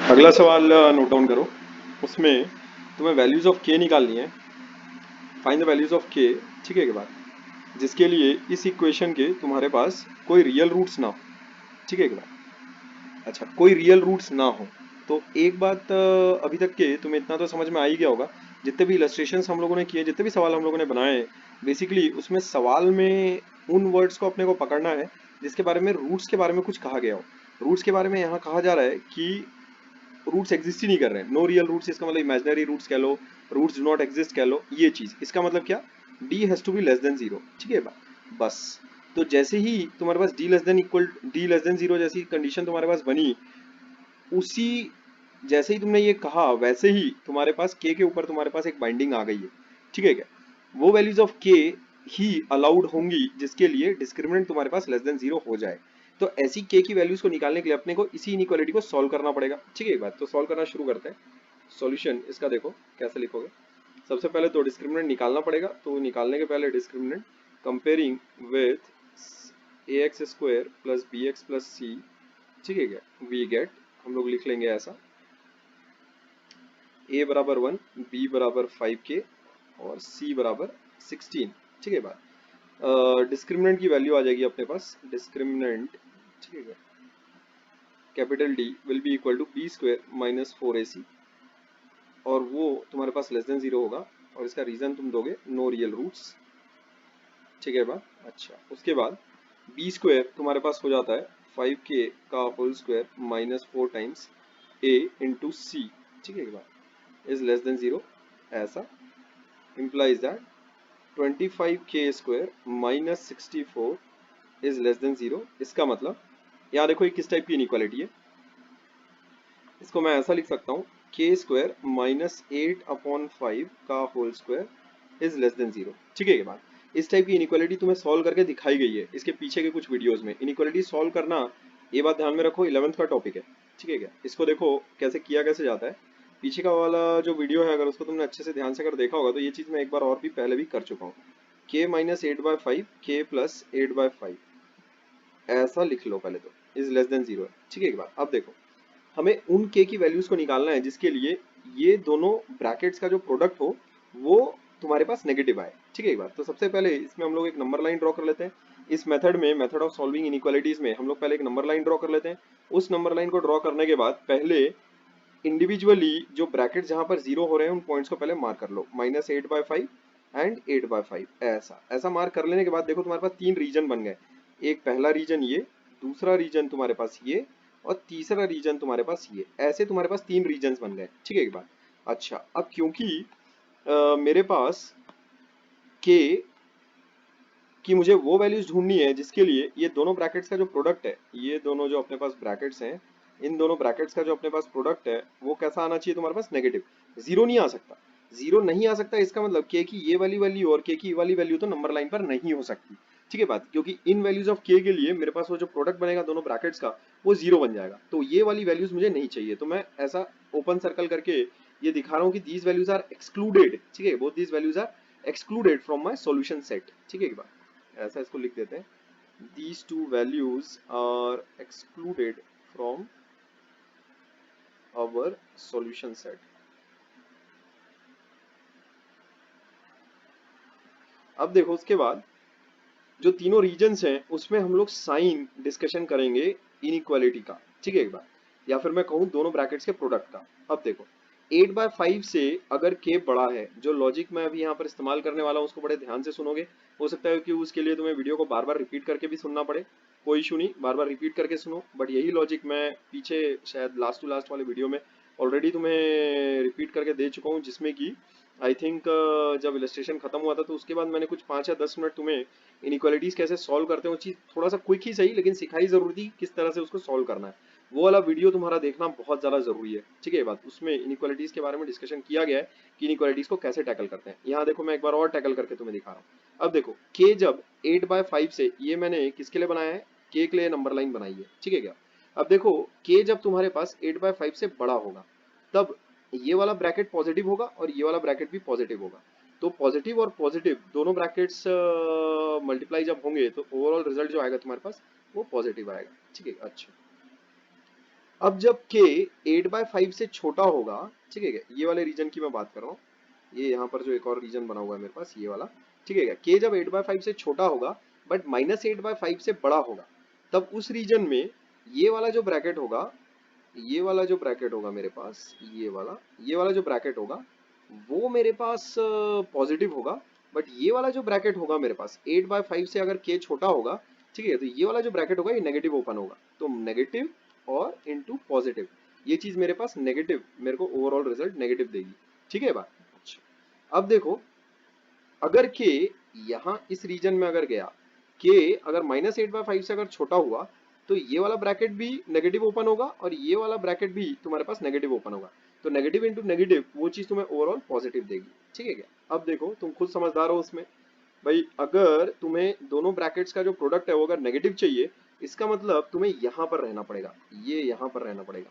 अगला सवाल note down करो। उसमें तुम्हें वैल्यूज ऑफ के निकालनी है। फाइंड द वैल्यूज ऑफ के, ठीक है के बाद, जिसके लिए इस इक्वेशन के तुम्हारे पास कोई रियल रूट्स ना हो, ठीक है के बाद। अच्छा, कोई रियल रूट्स ना हो तो एक बात अभी तक के तुम्हें इतना तो समझ में आ ही गया होगा। जितने भी इलस्ट्रेशंस हम लोगों ने किए, जितने भी सवाल हम लोगों ने बनाए, बेसिकली उसमें सवाल में उन वर्ड्स को अपने को पकड़ना है जिसके बारे में, रूट्स के बारे में कुछ कहा गया हो। रूट्स के बारे में यहाँ कहा जा रहा है कि रूट्स एग्जिस्ट ही नहीं कर रहे हैं। नो रियल रूट्स, इसका मतलब इमेजिनरी रूट्स कह लो, रूट्स डू नॉट एग्जिस्ट कह लो। ये चीज इसका मतलब क्या, D has to be less than zero, ठीक है बस। तो जैसे ही तुम्हारे पास डी लेस देन जीरो जैसी कंडीशन तुम्हारे पास बनी, उसी जैसे ही तुमने ये कहा वैसे ही तुम्हारे पास के ऊपर तुम्हारे पास एक बाइंडिंग आ गई है, ठीक है क्या। वो वैल्यूज ऑफ के ही अलाउड होंगी जिसके लिए डिस्क्रिमिनेंट तुम्हारे पास लेस देन जीरो हो जाए। तो ऐसी के की वैल्यूज को निकालने के लिए अपने को इसी इनइक्वालिटी को सॉल्व करना पड़ेगा, ठीक है। एक बात तो सॉल्व करना शुरू करते हैं। सॉल्यूशन इसका देखो कैसे लिखोगे। सबसे पहले तो डिस्क्रिमिनेंट निकालना पड़ेगा, तो निकालने के पहले discriminant comparing with a x square plus b x plus c, ठीक है क्या, वी गेट, हम लोग लिख लेंगे ऐसा, ए बराबर 1, बी बराबर 5 के और सी बराबर 16, ठीक है बात। डिस्क्रिमिनेंट की वैल्यू आ जाएगी अपने पास, डिस्क्रिमिनेंट, ठीक है, capital D will be equal to B square minus 4ac, और वो तुम्हारे पास लेस देन जीरो होगा, और इसका रीजन तुम दोगे नो रियल रूट्स, ठीक है बात। अच्छा, उसके बाद बी स्क्वायर तुम्हारे पास हो जाता है 5k का whole square minus 4 times a into c, ठीक है बात, इज लेस देन जीरो। ऐसा implies that 25k square minus 64 is less than zero. इसका मतलब यहाँ देखो ये किस टाइप की इनइक्वालिटी है, इसको मैं ऐसा लिख सकता हूँ, के स्क्वायर माइनस 8/5 का whole square is less than zero, ठीक है ये बात। इस टाइप की इनइक्वालिटी तुम्हें सॉल्व करके दिखाई गई है इसके पीछे के कुछ वीडियोस में। इनइक्वालिटी सॉल्व करना, ये बात ध्यान में रखो, 11th का टॉपिक है, ठीक है क्या। इसको देखो कैसे किया कैसे जाता है। पीछे का वाला जो वीडियो है, अगर उसको तुमने अच्छे से ध्यान से अगर देखा होगा तो ये चीज मैं एक बार और भी पहले भी कर चुका हूँ। के माइनस 8/5, के प्लस 8/5, ऐसा लिख लो पहले तो, इज लेस देन जीरो है, ठीक है एक बार। अब देखो, हमें उन के की वैल्यूज को निकालना है जिसके लिए ये दोनों ब्रैकेट्स का जो प्रोडक्ट हो वो तुम्हारे पास नेगेटिव आए, ठीक है एक बात। तो सबसे पहले इसमें हम लोग एक नंबर लाइन ड्रॉ कर लेते हैं। इस मेथड में, मेथड ऑफ सॉल्विंग इनइक्वालिटीज में, हम लोग पहले एक नंबर लाइन ड्रॉ कर लेते हैं। उस नंबर लाइन को ड्रॉ करने के बाद पहले इंडिविजुअली जो ब्रैकेट जहां पर जीरो हो रहे हैं उन पॉइंट्स को पहले मार्क कर लो, -8/5 एंड 8/5, ऐसा ऐसा मार्क कर लेने के बाद देखो तुम्हारे पास तीन रीजन बन गए। एक पहला रीजन ये, दूसरा रीजन तुम्हारे पास ये, और तीसरा रीजन तुम्हारे पास ये। ऐसे तुम्हारे पास तीन रीजन बन गए, ठीक है एक बात। अच्छा, अब क्योंकि मेरे पास के कि मुझे वो वैल्यूज ढूंढनी है जिसके लिए ये दोनों ब्रैकेट्स का जो प्रोडक्ट है, ये दोनों जो अपने पास ब्रैकेट्स हैं, इन दोनों ब्रैकेट्स का जो अपने पास प्रोडक्ट है वो कैसा आना चाहिए तुम्हारे पास, नेगेटिव। जीरो नहीं आ सकता। जीरो नहीं आ सकता इसका मतलब के की ये वाली वैल्यू और के की ये वाली वैल्यू तो नंबर लाइन पर नहीं हो सकती, ठीक है बात। क्योंकि इन वैल्यूज ऑफ के लिए मेरे पास वो जो प्रोडक्ट बनेगा दोनों ब्रैकेट्स का, वो जीरो बन जाएगा। तो ये वाली वैल्यूज मुझे नहीं चाहिए, तो मैं ऐसा ओपन सर्कल करके ये दिखा रहा हूँ कि दीज वैल्यूज आर एक्सक्लूडेड, ठीक है, both these values are excluded from my solution set, ठीक है एक बार। ऐसा इसको लिख देते हैं, these two values are excluded from our solution set। अब देखो उसके बाद जो तीनों रीजन्स हैं उसमें हम लोग साइन डिस्कशन करेंगे इनइक्वालिटी का, ठीक है एक बार, या फिर मैं कहूँ दोनों ब्रैकेट्स के प्रोडक्ट का। अब देखो 8/5 से अगर के बड़ा है, जो लॉजिक मैं अभी यहाँ पर इस्तेमाल करने वाला हूँ उसको बड़े ध्यान से सुनोगे। हो सकता है कि उसके लिए तुम्हें वीडियो को बार बार रिपीट करके भी सुनना पड़े, कोई इशू नहीं, बार बार रिपीट करके सुनो। बट यही लॉजिक मैं पीछे शायद लास्ट टू लास्ट वाले वीडियो में ऑलरेडी तुम्हें रिपीट करके दे चुका हूँ, जिसमें कि आई थिंक जब इलस्ट्रेशन खत्म हुआ था तो उसके बाद मैंने कुछ 5 या 10 मिनट तुम्हें इनइक्वालिटीज कैसे सॉल्व करते हैं वो चीज थोड़ा सा क्विक ही सही लेकिन सिखाई जरूर थी किस तरह से उसको सॉल्व करना है। वो वाला वीडियो तुम्हारा देखना बहुत ज्यादा जरूरी है, ठीक है ये बात। उसमें इनइक्वालिटीज के बारे में डिस्कशन किया गया है कि इनइक्वालिटीज को कैसे टैकल करते हैं। यहाँ देखो मैं एक बार और टैकल करके तुम्हें दिखा रहा हूँ। अब देखो के जब 8/5 से, ये मैंने किसके लिए बनाया है, के के लिए नंबर लाइन बनाई है, ठीक है क्या। अब देखो के जब तुम्हारे पास 8/5 से बड़ा होगा तब ये वाला ब्रैकेट पॉजिटिव होगा और ये वाला ब्रैकेट भी पॉजिटिव होगा। तो पॉजिटिव और पॉजिटिव दोनों ब्रैकेट्स मल्टीप्लाई जब होंगे तो ओवरऑल रिजल्ट जो आएगा तुम्हारे पास वो पॉजिटिव आएगा, ठीक है। अच्छा, अब जब k 8/5 से छोटा होगा, ठीक है, ये वाले रीजन की मैं बात कर रहा हूँ, ये यहाँ पर जो एक और रीजन बना हुआ है मेरे पास ये वाला, ठीक है, k जब 8/5 से छोटा होगा बट -8/5 से बड़ा होगा, तब उस रीजन में ये वाला जो ब्रैकेट होगा, ये वाला जो ब्रैकेट होगा मेरे पास, ये वाला जो ब्रैकेट होगा वो मेरे पास पॉजिटिव होगा, बट ये वाला जो ब्रैकेट होगा मेरे पास 8/5 से अगर k छोटा होगा, ठीक है, तो ये वाला जो ब्रैकेट होगा ये नेगेटिव ओपन होगा, तो नेगेटिव और इनटू पॉजिटिव, ये चीज मेरे पास नेगेटिव, मेरे को ओवरऑल रिजल्ट नेगेटिव देगी, ठीक है बात। अच्छा, अब देखो अगर k यहाँ इस रीजन में अगर गया, k अगर -8/5 से अगर छोटा हुआ तो ये वाला ब्रैकेट भी नेगेटिव ओपन होगा और ये वाला ब्रैकेट भी तुम्हारे पास नेगेटिव ओपन होगा, तो नेगेटिव इंटू नेगेटिव वो चीज तुम्हें ओवरऑल पॉजिटिव देगी, ठीक है क्या। अब देखो तुम खुद समझदार हो उसमें, भाई अगर तुम्हें दोनों ब्रैकेट्स का जो प्रोडक्ट है वो अगर नेगेटिव चाहिए, इसका मतलब तुम्हें यहाँ पर रहना पड़ेगा, ये यहाँ पर रहना पड़ेगा,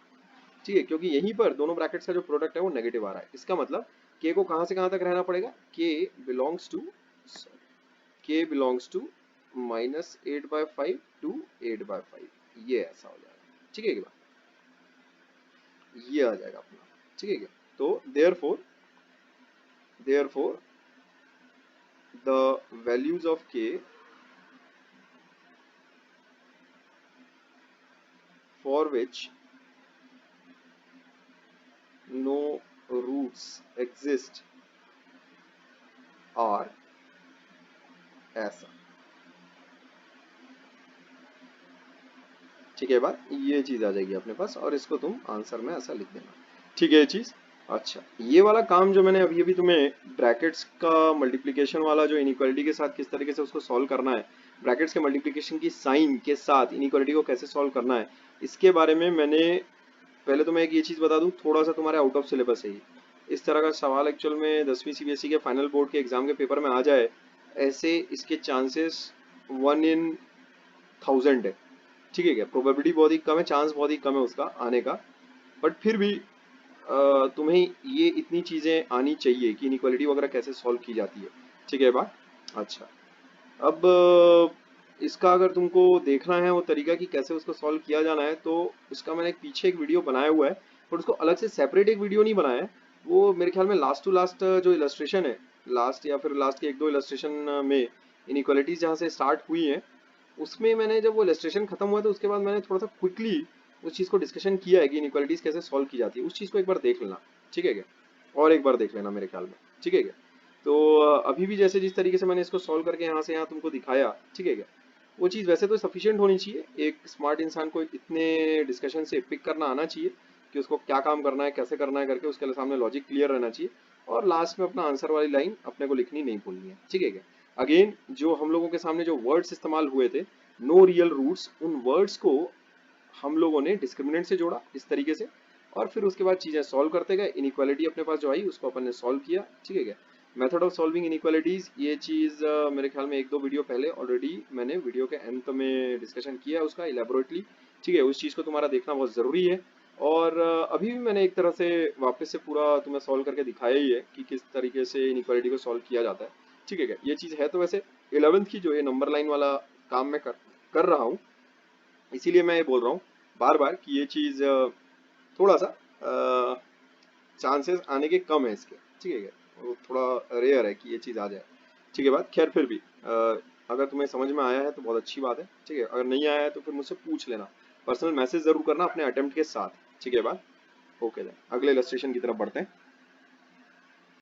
ठीक है, क्योंकि यहीं पर दोनों ब्रैकेट्स का जो प्रोडक्ट है वो नेगेटिव आ रहा है, इसका मतलब k को कहां से कहां तक रहना पड़ेगा, k बिलोंग्स टू -8/5 टू 8/5, ये ऐसा हो जाएगा, ठीक है क्या, ये आ जाएगा अपना, ठीक है क्या। तो therefore the values of k for which no roots exist are ऐसा, ठीक है बात, ये चीज आ जाएगी अपने पास और इसको तुम आंसर में ऐसा लिख देना, ठीक है ये चीज। अच्छा, ये वाला काम जो मैंने अभी अभी तुम्हें ब्रैकेट्स का मल्टीप्लिकेशन वाला जो इनइक्वालिटी के साथ किस तरीके से उसको सॉल्व करना है, ब्रैकेट्स के मल्टीप्लिकेशन की साइन के साथ इनइक्वालिटी को कैसे सॉल्व करना है, इसके बारे में मैंने पहले तो मैं एक ये चीज बता दूं, थोड़ा सा तुम्हारे आउट ऑफ सिलेबस है ये, इस तरह का सवाल एक्चुअल में 10वीं सीबीएसई के फाइनल बोर्ड के एग्जाम के पेपर में आ जाए, ऐसे इसके चांसेस 1 in 1000 है, ठीक है क्या, प्रोबेबिलिटी बहुत ही कम है, चांस बहुत ही कम है उसका आने का, बट फिर भी तुम्हें ये इतनी चीजें आनी चाहिए कि इनइक्वालिटी वगैरह कैसे सॉल्व की जाती है, ठीक है बात। अच्छा, अब इसका अगर तुमको देखना है वो तरीका कि कैसे उसको सॉल्व किया जाना है, तो इसका मैंने एक पीछे एक वीडियो बनाया हुआ है, पर उसको अलग से सेपरेट एक वीडियो नहीं बनाया है, वो मेरे ख्याल में लास्ट टू लास्ट जो इलस्ट्रेशन है, लास्ट या फिर लास्ट के एक दो इलस्ट्रेशन में इनइक्वालिटीज जहाँ से स्टार्ट हुई हैं, उसमें मैंने जब वो इलस्ट्रेशन खत्म हुआ तो उसके बाद मैंने थोड़ा सा क्विकली उस चीज को डिस्कशन किया है कि इनइक्वालिटीज कैसे सॉल्व की जाती है, उस चीज को एक बार देख लेना, ठीक है क्या, और एक बार देख लेना मेरे ख्याल में, ठीक है क्या। तो अभी भी जैसे जिस तरीके से मैंने इसको सॉल्व करके यहाँ से यहाँ तुमको दिखाया, ठीक है क्या, वो चीज़ वैसे तो सफिशिएंट होनी चाहिए, एक स्मार्ट इंसान को इतने डिस्कशन से पिक करना आना चाहिए कि उसको क्या काम करना है कैसे करना है करके उसके सामने लॉजिक क्लियर रहना चाहिए, और लास्ट में अपना आंसर वाली लाइन अपने को लिखनी नहीं भूलनी है, ठीक है क्या। अगेन जो हम लोगों के सामने जो वर्ड्स इस्तेमाल हुए थे, नो रियल रूट्स, उन वर्ड्स को हम लोगों ने डिस्क्रिमिनेंट से जोड़ा इस तरीके से, और फिर उसके बाद चीजें सॉल्व करते गए, इनइक्वालिटी अपने पास जो आई उसको अपन ने सॉल्व किया, ठीक है क्या। मेथड ऑफ सॉल्विंग इनइक्वालिटीज, ये चीज मेरे ख्याल में एक दो वीडियो पहले ऑलरेडी मैंने वीडियो के अंत में डिस्कशन किया है उसका इलेबोरेटली, ठीक है, उस चीज को तुम्हारा देखना बहुत जरूरी है, और अभी भी मैंने एक तरह से वापस से पूरा तुम्हें सॉल्व करके दिखाया ही है कि किस तरीके से इनइक्वालिटी को सॉल्व किया जाता है, ठीक है क्या। ये चीज है तो वैसे 11th की जो ये नंबर लाइन वाला काम मैं कर रहा हूँ, इसीलिए मैं ये बोल रहा हूँ बार बार कि ये चीज थोड़ा सा चांसेस आने के कम है इसके, ठीक है क्या, वो थोड़ा रेयर है कि ये चीज आ जाए, ठीक है बात। खैर फिर भी अगर तुम्हें समझ में आया है तो बहुत अच्छी बात है, ठीक है, अगर नहीं आया है तो फिर मुझसे पूछ लेना, पर्सनल मैसेज जरूर करना अपने अटेम्प्ट के साथ, ठीक है बात। ओके, अगले इलस्ट्रेशन की तरफ बढ़ते हैं।